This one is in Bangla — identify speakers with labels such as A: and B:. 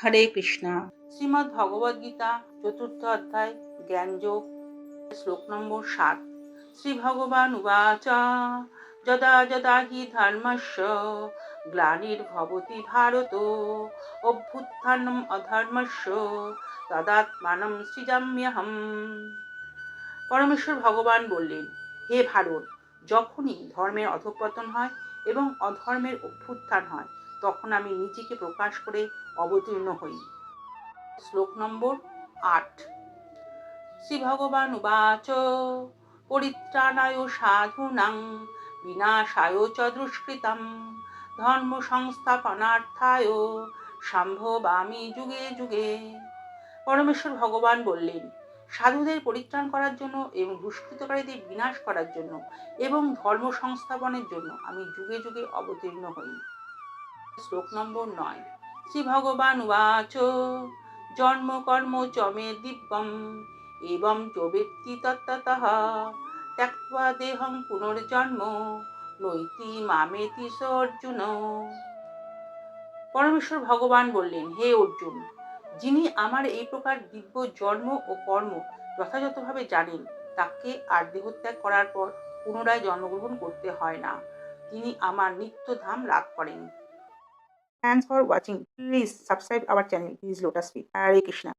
A: হরে কৃষ্ণা। শ্রীমদ্ ভগবদ গীতা চতুর্থ অধ্যায় জ্ঞানযোগ, শ্লোক নম্বর 7। শ্রী ভগবান উবাচ যদা যদা হি ধর্মস্য গ্লানির্ভবতি ভারত অভ্যুত্থানম অধর্মস্য তদাত্মানম সৃজাম্যহম। পরমেশ্বর ভগবান বললেন, হে ভারত, যখনই ধর্মের অধঃপতন হয় এবং অধর্মের অভ্যুত্থান হয়, তখন আমি নিজেকে প্রকাশ করে অবতীর্ণ হই। শ্লোক নম্বর 8। শ্রী ভগবান উবাচ পরিত্রাণায় সাধূনাং বিনাশায় চ দুষ্কৃতম ধর্ম সংস্থাপনার্থায় সম্ভবামি যুগে যুগে। পরমেশ্বর ভগবান বললেন, সাধুদের পরিত্রাণ করার জন্য এবং দুষ্কৃতকারীদের বিনাশ করার জন্য এবং ধর্ম সংস্থাপনের জন্য আমি যুগে যুগে অবতীর্ণ হই। শ্লোক নম্বর 9। শ্রী ভগবান উবাচ জন্ম কর্ম চ মে দিব্যম এবং চ ব্যক্তি তত্ত্বতঃ ত্যক্ত্বা দেহং পুনর্জন্ম নৈতি মামেতি স অর্জুন। পরমেশ্বর ভগবান বললেন, হে অর্জুন, যিনি আমার এই প্রকার দিব্য জন্ম ও কর্ম যথাযথভাবে জানেন, তাকে আর দেহত্যাগ করার পর পুনরায় জন্মগ্রহণ করতে হয় না। তিনি আমার নিত্য ধাম লাভ করেন। Thanks for watching. Please subscribe our channel. Please Lotus Feet. Hare Krishna.